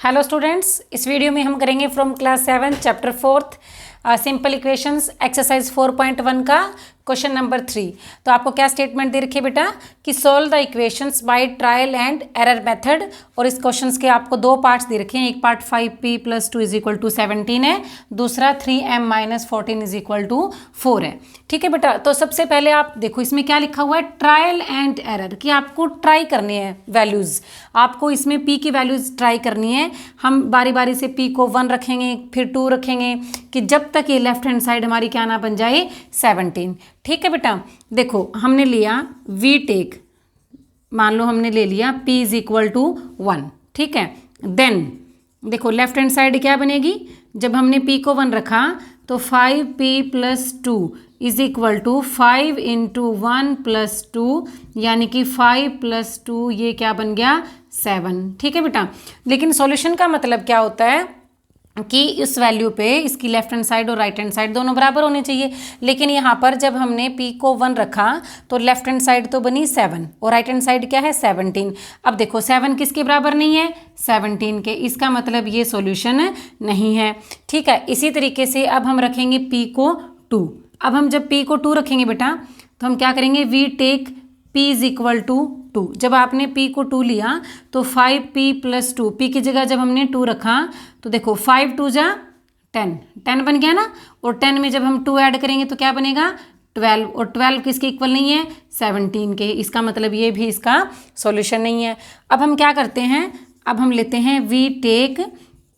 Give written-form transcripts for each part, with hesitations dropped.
Hello students, इस video में हम करेंगे from class 7 chapter 4 simple equations exercise 4.1 का क्वेश्चन नंबर 3। तो आपको क्या स्टेटमेंट दे रखी है बेटा कि solve the equations by trial and error method. और इस क्वेश्चंस के आपको दो पार्ट्स दे रखे हैं, एक पार्ट 5p + 2 = 17 है, दूसरा 3m - 14 = 4 है। ठीक है बेटा, तो सबसे पहले आप देखो इसमें क्या लिखा हुआ है, ट्रायल एंड एरर, कि आपको ट्राई करनी है वैल्यूज़, आपको इसमें p की वैल्यूज़ ट्राई करनी है। हम बारी बारी से p को 1 रखेंगे, फिर 2 रखेंगे, कि जब तक ये लेफ्ट हैंड साइड हमारी क्या ना बन जाए 17। ठीक है बेटा, देखो हमने लिया वी टेक, मान लो हमने ले लिया p = 1। ठीक है, देन देखो लेफ्ट हैंड साइड क्या बनेगी, जब हमने p को 1 रखा तो 5p + 2 = 5 × 1 + 2, यानी कि 5 + 2 ये क्या बन गया 7। ठीक है बेटा, लेकिन सॉल्यूशन का मतलब क्या होता है कि इस वैल्यू पे इसकी लेफ्ट हैंड साइड और राइट हैंड साइड दोनों बराबर होने चाहिए। लेकिन यहाँ पर जब हमने p को 1 रखा तो लेफ्ट हैंड साइड तो बनी 7 और राइट हैंड साइड क्या है 17। अब देखो 7 किसके बराबर नहीं है, 17 के, इसका मतलब ये सॉल्यूशन नहीं है। ठीक है, इसी तरीके से अब हम रखेंगे p को 2। अब हम जब p को 2 रखेंगे बेटा तो हम क्या करेंगे, वी टेक p = 2। जब आपने p को 2 लिया तो 5p + 2, p की जगह जब हमने 2 रखा तो देखो 5 2 जा 10, 10 बन गया ना, और 10 में जब हम 2 ऐड करेंगे तो क्या बनेगा 12, और 12 किसके इक्वल नहीं है 17 के, इसका मतलब ये भी इसका सॉल्यूशन नहीं है। अब हम क्या करते हैं, अब हम लेते हैं वी टेक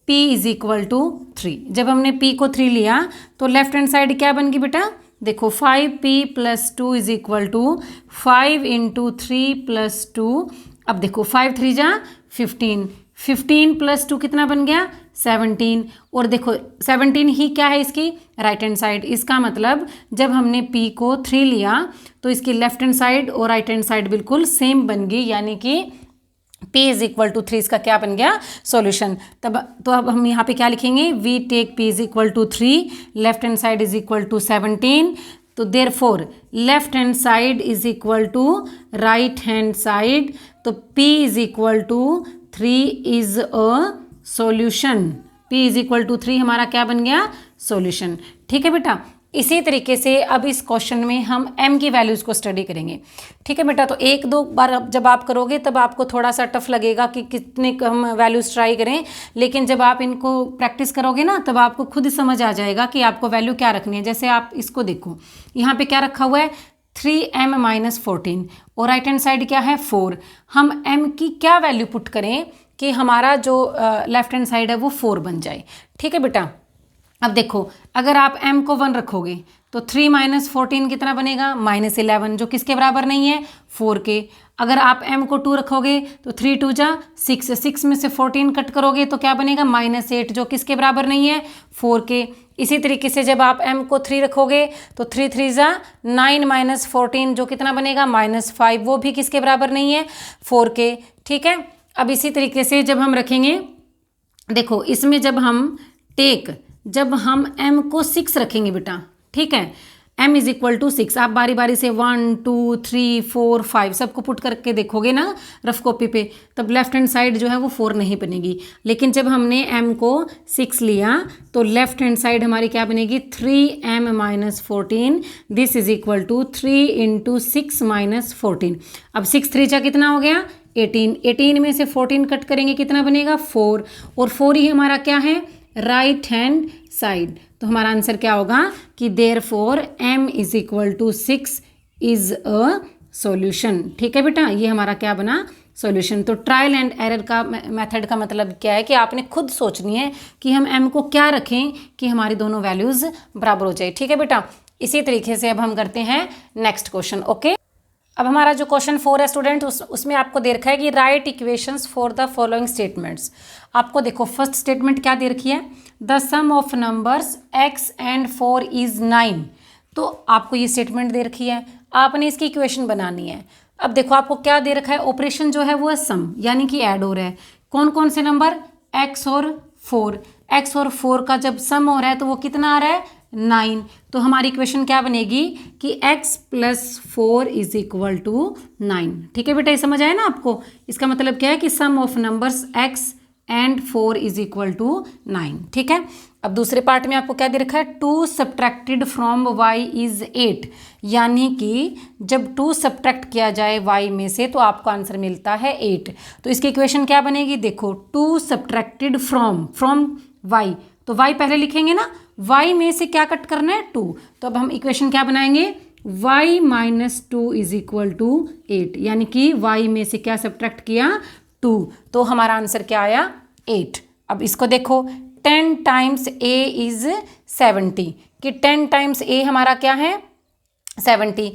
p = 3। जब हमने p को 3 लिया तो लेफ्ट हैंड साइड क्या बन गई बेटा, देखो 5p + 2 = 5 × 3 + 2। अब देखो 5 3 जा 15, 15 + 2 कितना बन गया 17, और देखो 17 ही क्या है इसकी राइट हैंड साइड। इसका मतलब जब हमने p को 3 लिया तो इसकी लेफ्ट हैंड साइड और राइट हैंड साइड बिल्कुल सेम बन गई, यानी कि p = 3 इसका क्या बन गया सॉल्यूशन। तब तो अब हम यहाँ पे क्या लिखेंगे, we take p = 3, left hand side = 17, तो therefore left hand side = right hand side, तो p = 3 is a solution. p = 3 हमारा क्या बन गया सॉल्यूशन। ठीक है बेटा, इसी तरीके से अब इस क्वेश्चन में हम m की वैल्यूज़ को स्टडी करेंगे। ठीक है बेटा, तो एक दो बार जब आप करोगे तब आपको थोड़ा सा टफ लगेगा कि कितने हम वैल्यूज़ ट्राई करें, लेकिन जब आप इनको प्रैक्टिस करोगे ना तब आपको खुद समझ आ जाएगा कि आपको वैल्यू क्या रखनी है। जैसे आप इसको देखो, यहाँ पे क्या रखा हुआ है 3m - 14 और राइट हैंड साइड क्या है 4। हम m की क्या वैल्यू पुट करें कि हमारा जो लेफ्ट हैंड साइड है वो 4 बन जाए। ठीक है बेटा, अब देखो अगर आप m को 1 रखोगे तो 3 - 14 कितना बनेगा -11, जो किसके बराबर नहीं है 4 के। अगर आप m को 2 रखोगे तो 3 2 जा 6, 6 में से 14 कट करोगे तो क्या बनेगा -8, जो किसके बराबर नहीं है 4 के। इसी तरीके से जब आप m को 3 रखोगे तो 3 3 जा 9 - 14, जो कितना बनेगा -5, वो भी किसके बराबर नहीं है 4 के। ठीक है, अब इसी तरीके से जब हम रखेंगे, देखो इसमें जब हम m को 6 रखेंगे बेटा, ठीक है, m = 6, आप बारी बारी से 1 2 3 4 5 सबको पुट करके देखोगे ना रफ कॉपी पे, तब लेफ्ट हैंड साइड जो है वो 4 नहीं बनेगी। लेकिन जब हमने m को 6 लिया तो लेफ्ट हैंड साइड हमारी क्या बनेगी 3m - 14, दिस = 3 × 6 - 14। अब 6 3 जा कितना हो गया 18, 18 में से 14 कट करेंगे कितना बनेगा 4, और 4 ही हमारा क्या है राइट हैंड साइड। तो हमारा आंसर क्या होगा कि therefore m = 6 is a solution. ठीक है बेटा, ये हमारा क्या बना सॉल्यूशन। तो ट्रायल एंड एरर का मेथड का मतलब क्या है कि आपने खुद सोचनी है कि हम m को क्या रखें कि हमारी दोनों वैल्यूज़ बराबर हो जाए। ठीक है बेटा, इसी तरीके से अब हम करते हैं नेक्स्ट क्वेश्चन। ओके, अब हमारा जो क्वेश्चन 4 है स्टूडेंट, उसमें आपको दे रखा है कि write equations for the following statements. आपको देखो फर्स्ट स्टेटमेंट क्या दे रखी है, the sum of numbers x and 4 is 9। तो आपको ये स्टेटमेंट दे रखी है, आपने इसकी इक्वेशन बनानी है। अब देखो आपको क्या दे रखा है, ऑपरेशन जो है वो है सम, यानी कि ऐड हो रहा है। कौन कौन से नंबर x और 4, x और 4 का जब सम हो रहा है तो वो कितना आ रहा है 9। तो हमारी इक्वेशन क्या बनेगी कि x + 4 = 9। ठीक है बेटा, ये समझ आया ना आपको। इसका मतलब क्या है कि sum of numbers x and 4 is equal to 9। ठीक है, अब दूसरे पार्ट में आपको क्या दे रखा है, 2 सब्ट्रैक्टेड फ्रॉम y इज 8, यानी कि जब 2 सब्ट्रैक्ट किया जाए y में से तो आपको आंसर मिलता है 8। तो इसकी इक्वेशन क्या बनेगी, देखो 2 सब्ट्रैक्टेड फ्रॉम y, तो y पहले लिखेंगे ना, y में से क्या कट करना है, 2। तो अब हम इक्वेशन क्या बनाएंगे, y minus 2 is equal to 8, यानी कि y में से क्या सब्ट्रैक्ट किया, 2, तो हमारा आंसर क्या आया, 8। अब इसको देखो, 10 टाइम्स a इज 70, कि 10 टाइम्स a हमारा क्या है, 70।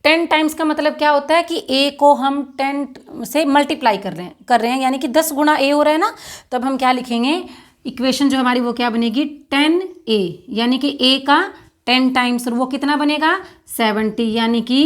10 टाइम्स का मतलब क्या होता है कि a को हम 10 से मल्टीप्लाई कर रहे हैं, यानी कि 10 गुना a हो रहा है ना। तब हम क्या लिखेंगे, इक्वेशन जो हमारी वो क्या बनेगी, 10a, यानी कि a का 10 टाइम्स, और वो कितना बनेगा, 70, यानी कि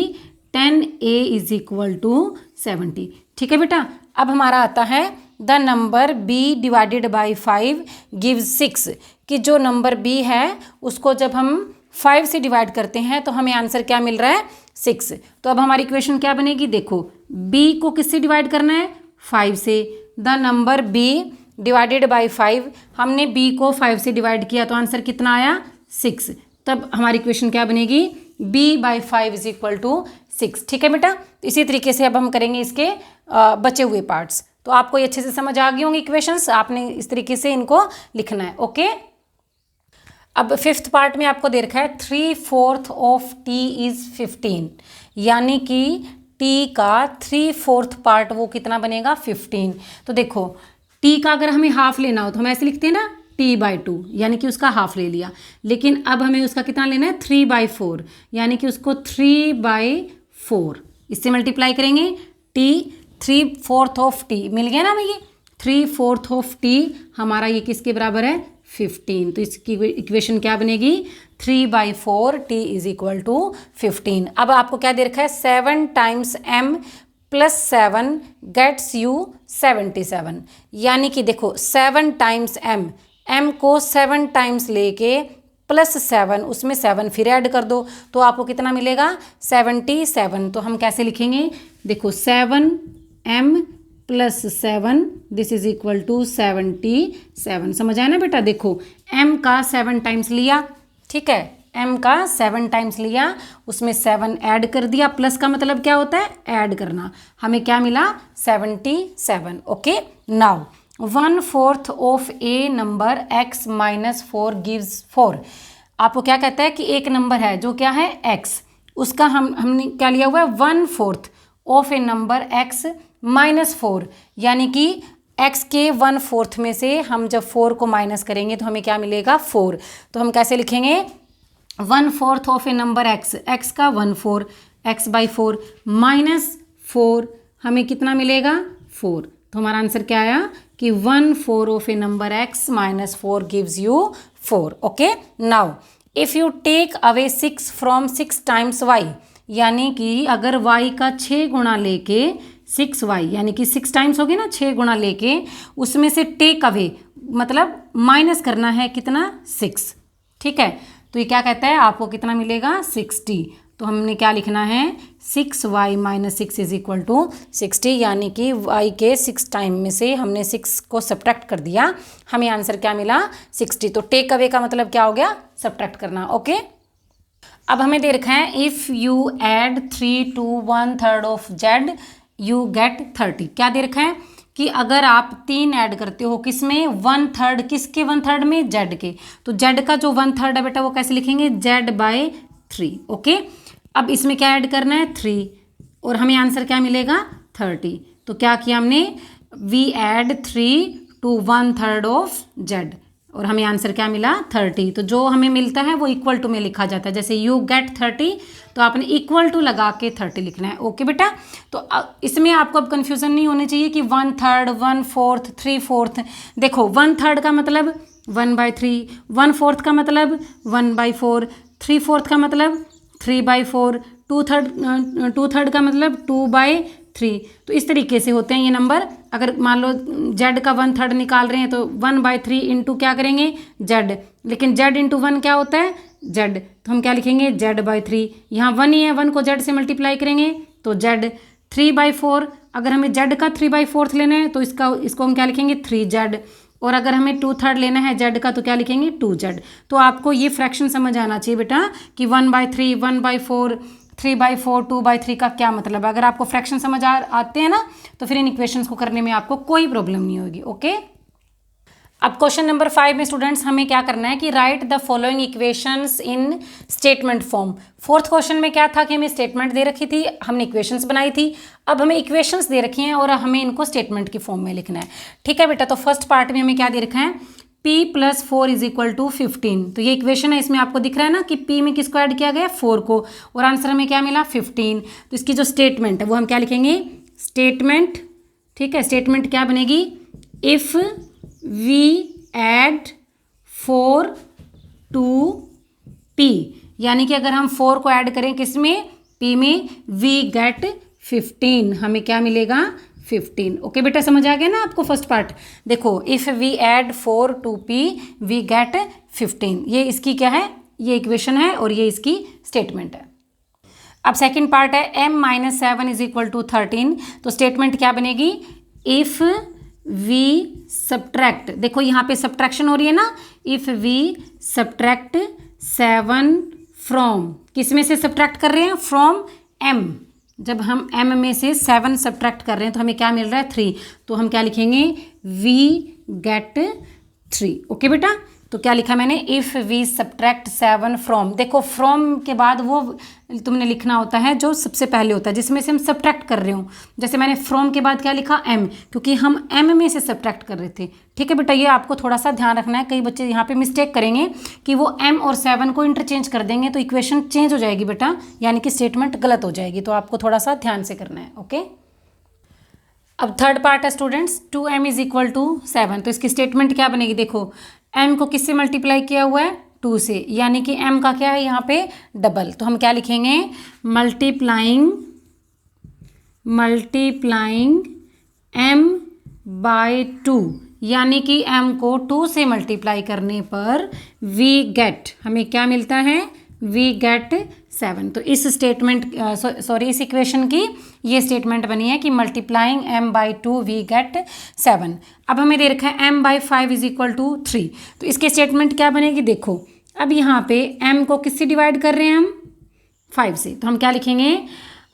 10a इज इक्वल टू 70। ठीक है बेटा, अब हमारा आता है the number b divided by 5 gives 6, कि जो नंबर b है उसको जब हम 5 से डिवाइड करते हैं तो हमें आंसर क्या मिल रहा है, 6। तो अब हमारी इक्वेशन क्या बनेगी, देखो b को किससे डिवाइड करना है, 5 से। The number b divided by 5, हमने b को 5 से डिवाइड किया तो आंसर कितना आया, 6। तब हमारी इक्वेशन क्या बनेगी, b by 5 is equal to 6। ठीक है बेटा, इसी तरीके से अब हम करेंगे इसके बचे हुए पार्ट्स। तो आपको ये अच्छे से समझ आ गई होंगी इक्वेशंस, आपने इस तरीके से इनको लिखना है। ओके, अब 5th पार्ट में आपको दे रखा है 3/4 ऑफ t इज 15, यानी कि t का 3/4 पार्ट वो कितना बनेगा, 15। तो देखो t का अगर हमें हाफ लेना हो तो हम ऐसे लिखते हैं ना, t/2, यानी कि उसका हाफ ले लिया। लेकिन अब हमें उसका कितना लेना है, 3/4, यानी कि उसको 3/4 इससे मल्टीप्लाई करेंगे। t 3/4 ऑफ t मिल गया ना भैया, 3/4 ऑफ t हमारा ये किसके बराबर है, 15। तो इसकी इक्वेशन क्या बनेगी, 3/4 t इज इक्वल टू 15। अब आपको क्या दे रखा है, 7 times m plus 7 gets you 77, यानी कि देखो 7 टाइम्स m को 7 टाइम्स लेके प्लस 7, उसमें 7 फिर ऐड कर दो तो आपको कितना मिलेगा, 77। तो हम कैसे लिखेंगे, देखो 7m plus 7 this is equal to 77। समझ आया ना बेटा, देखो m का 7 टाइम्स लिया, ठीक है, m का 7 टाइम्स लिया, उसमें 7 ऐड कर दिया, प्लस का मतलब क्या होता है, ऐड करना। हमें क्या मिला, 77। Okay, now 1/4 of a number x minus 4 gives 4। आपको क्या कहता है कि एक नंबर है जो क्या है, x, उसका हमने क्या लिया हुआ है, 1/4 of a number x minus 4, यानी कि x के 1/4 में से हम जब 4 को माइनस करेंगे तो हमें क्या मिलेगा, 4। तो हम कैसे लिखेंगे, 1/4 ऑफ ए नंबर x का 1/4, x/4 माइनस 4, हमें कितना मिलेगा, 4। तो हमारा आंसर क्या आया कि 1/4 of a number x minus 4 gives you 4। Okay, now if you take away 6 from 6 times y, यानी कि अगर y का 6 गुना लेके 6y, यानी कि 6 टाइम्स हो गया ना, 6 गुना लेके उसमें से टेक अवे मतलब माइनस करना है कितना, 6। ठीक है, तो ये क्या कहता है, आपको कितना मिलेगा, 60। तो हमने क्या लिखना है, 6y minus 6 is equal to 60, यानी कि y के 6 टाइम में से हमने 6 को सब्ट्रैक्ट कर दिया, हमें आंसर क्या मिला, 60। तो टेक अवे का मतलब क्या हो गया, सब्ट्रैक्ट करना। ओके, अब हमें दे रखा है if you add 3 to 1/3 of z you get 30। क्या दे रखा है कि अगर आप 3 ऐड करते हो किसमें, 1/3, किसके 1/3 में, z के। तो z का जो 1/3 है बेटा वो कैसे लिखेंगे, z/3। ओके, अब इसमें क्या ऐड करना है, 3, और हमें आंसर क्या मिलेगा, 30। तो क्या किया हमने, we add 3 to 1/3 of z, और हमें आंसर क्या मिला, 30। तो जो हमें मिलता है वो इक्वल टू में लिखा जाता है, जैसे यू गेट 30 तो आपने इक्वल टू लगा के 30 लिखना है। ओके बेटा, तो इसमें आपको अब कन्फ्यूज़न नहीं होनी चाहिए कि 1/3, 1/4, 3/4। देखो 1/3 का मतलब 1/3, 1/4 का मतलब 1/4, 3/4 का मतलब 3/4, 2/3 का मतलब 2/3। तो इस तरीके से होते हैं ये नंबर। अगर मान लो z का 1/3 निकाल रहे हैं तो 1/3 इंटू क्या करेंगे, z, लेकिन z इंटू 1 क्या होता है, z, तो हम क्या लिखेंगे, z/3। यहाँ 1 ही है, 1 को z से मल्टीप्लाई करेंगे तो z। 3/4, अगर हमें z का 3/4 लेना है तो इसको हम क्या लिखेंगे, 3z। और अगर हमें 2/3 लेना है जेड का तो क्या लिखेंगे 2z। तो आपको ये फ्रैक्शन समझ आना चाहिए बेटा कि 1/3, 1/4, 3/4, 2/3 का क्या मतलब है। अगर आपको फ्रैक्शन समझ आते हैं ना तो फिर इन इक्वेशंस को करने में आपको कोई प्रॉब्लम नहीं होगी। ओके, अब क्वेश्चन नंबर 5 में स्टूडेंट्स हमें क्या करना है कि right the following equations in statement form. Fourth question में क्या था कि हमें स्टेटमेंट दे रखी थी, हमने इक्वेशंस बनाई थी, अब हमें इक्वेशंस दे रखी हैं और हमें इनको स्टेटमेंट की फॉर्म में लिखना है। ठीक है बेटा, तो फर्स्ट पार्ट में हमें क्या दे रखा है p + 4 = 15। तो ये इक्वेशन है, इसमें आपको दिख रहा है ना कि p में किसको ऐड किया गया 4 को, और आंसर हमें क्या मिला 15। तो इसकी जो स्टेटमेंट है वो हम क्या लिखेंगे स्टेटमेंट। ठीक है, स्टेटमेंट क्या बनेगी if we add 4 to p, यानी कि अगर हम 4 को ऐड करें किस में p में वी गेट 15, हमें क्या मिलेगा 15। ओके बेटा, समझ आ गया ना आपको फर्स्ट पार्ट। देखो if we add 4 to p we get 15, ये इसकी क्या है, ये इक्वेशन है और ये इसकी स्टेटमेंट है। अब सेकंड पार्ट है m - 7 = 13। तो स्टेटमेंट क्या बनेगी इफ़ वी सब्ट्रैक्ट, देखो यहाँ पे सब्ट्रैक्शन हो रही है ना, इफ़ वी सब्ट्रैक्ट 7 फ्रॉम, किस में से सब्ट्रैक्ट कर रहे हैं फ्रॉम m। जब हम m में से 7 सब्ट्रैक्ट कर रहे हैं तो हमें क्या मिल रहा है 3, तो हम क्या लिखेंगे वी गेट 3। ओके बेटा, तो क्या लिखा मैंने इफ़ वी सब्ट्रैक्ट 7 फ्रॉम। देखो फ्रॉम के बाद वो तुमने लिखना होता है जो सबसे पहले होता है जिसमें से हम सब्ट्रैक्ट कर रहे हो। जैसे मैंने फ्रॉम के बाद क्या लिखा m, क्योंकि हम m में से सब्ट्रैक्ट कर रहे थे। ठीक है बेटा, ये आपको थोड़ा सा ध्यान रखना है, कई बच्चे यहाँ पे मिस्टेक करेंगे कि वो m और 7 को इंटरचेंज कर देंगे तो इक्वेशन चेंज हो जाएगी बेटा, यानी कि स्टेटमेंट गलत हो जाएगी। तो आपको थोड़ा सा ध्यान से करना है। ओके, अब थर्ड पार्ट है स्टूडेंट्स 2m = 7। तो इसकी स्टेटमेंट क्या बनेगी, देखो m को किससे मल्टीप्लाई किया हुआ है 2 से, यानी कि m का क्या है यहाँ पे डबल। तो हम क्या लिखेंगे मल्टीप्लाइंग m/2, यानी कि m को 2 से मल्टीप्लाई करने पर वी गेट, हमें क्या मिलता है वी गेट 7। तो इस स्टेटमेंट इस इक्वेशन की ये स्टेटमेंट बनी है कि मल्टीप्लाइंग m/2 वी गेट 7। अब हमें दे रखा है m/5 = 3। तो इसके स्टेटमेंट क्या बनेगी, देखो अब यहाँ पे m को किससे डिवाइड कर रहे हैं हम 5 से, तो हम क्या लिखेंगे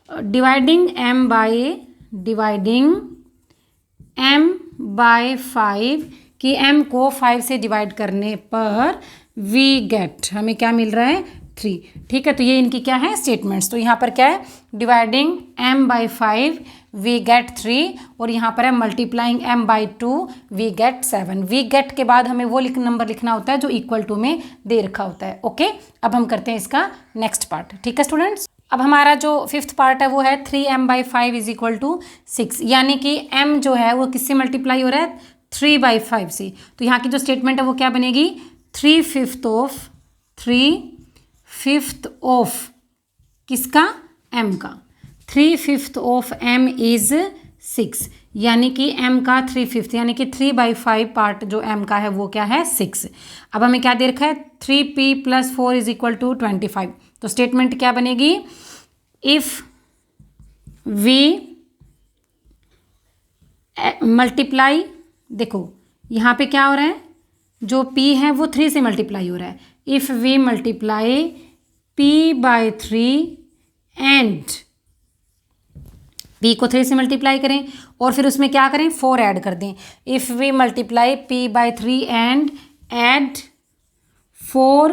डिवाइडिंग m/5 कि m को 5 से डिवाइड करने पर वी गेट, हमें क्या मिल रहा है 3। ठीक है, तो ये इनकी क्या है स्टेटमेंट्स। तो यहाँ पर क्या है डिवाइडिंग m/5 वी गेट 3, और यहाँ पर है multiplying m/2 we get 7। We get के बाद हमें वो नंबर लिखना होता है जो इक्वल टू में दे रखा होता है। ओके, अब हम करते हैं इसका नेक्स्ट पार्ट। ठीक है स्टूडेंट्स, अब हमारा जो फिफ्थ पार्ट है वो है 3m/5 = 6, यानी कि m जो है वो किससे मल्टीप्लाई हो रहा है 3/5 से। तो यहाँ की जो स्टेटमेंट है वो क्या बनेगी 3/5 ऑफ किसका m का, 3/5 ऑफ m इज 6, यानी कि m का 3/5 यानी कि 3/5 पार्ट जो m का है वो क्या है 6। अब हमें क्या दे रखा है 3p + 4 = 25। तो स्टेटमेंट क्या बनेगी इफ़ वी मल्टीप्लाई, देखो यहाँ पे क्या हो रहा है जो p है वो 3 से मल्टीप्लाई हो रहा है, if we multiply p/3 and p को 3 से मल्टीप्लाई करें और फिर उसमें क्या करें 4 ऐड कर दें। If we multiply p/3 and add 4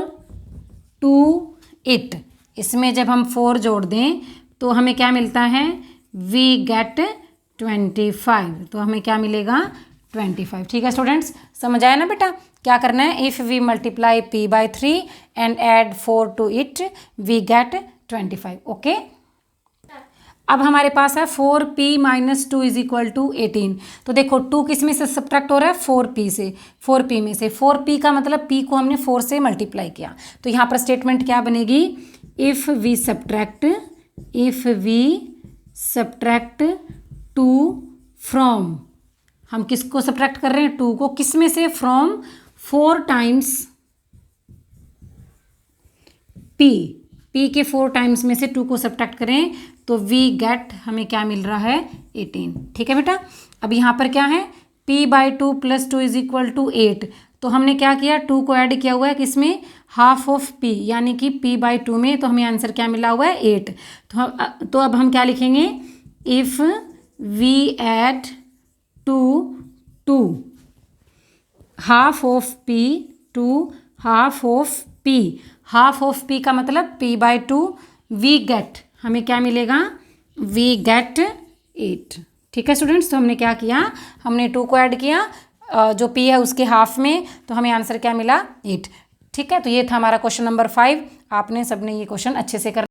to it, इसमें जब हम 4 जोड़ दें तो हमें क्या मिलता है वी गेट 25। तो हमें क्या मिलेगा 25। ठीक है स्टूडेंट्स, समझ आया ना बेटा क्या करना है if we multiply p/3 and add 4 to it we get 25। Okay, अब हमारे पास है 4p - 2 = 18। तो देखो 2 किस में से सब्ट्रैक्ट हो रहा है 4p से, 4p में से 4p का मतलब p को हमने 4 से मल्टीप्लाई किया। तो यहाँ पर स्टेटमेंट क्या बनेगी इफ़ वी सब्ट्रैक्ट 2 फ्रॉम, हम किसको सब्ट्रैक्ट कर रहे हैं 2 को, किस में से फ्रॉम 4 टाइम्स p के 4 टाइम्स में से 2 को सब्ट्रैक्ट करें तो वी गेट, हमें क्या मिल रहा है 18। ठीक है बेटा, अब यहाँ पर क्या है p/2 + 2 = 8। तो हमने क्या किया, 2 को ऐड किया हुआ है किसमें, हाफ ऑफ p, यानी कि p/2 में। तो हमें आंसर क्या मिला हुआ है, 8। तो अब हम क्या लिखेंगे, if we add to half of p to half of p, half of p का मतलब p/2, वी गेट, हमें क्या मिलेगा, वी गेट 8। ठीक है स्टूडेंट्स, तो हमने क्या किया, हमने 2 को ऐड किया जो p है उसके हाफ में, तो हमें आंसर क्या मिला, 8। ठीक है, तो ये था हमारा क्वेश्चन नंबर 5। आपने सबने ये क्वेश्चन अच्छे से कर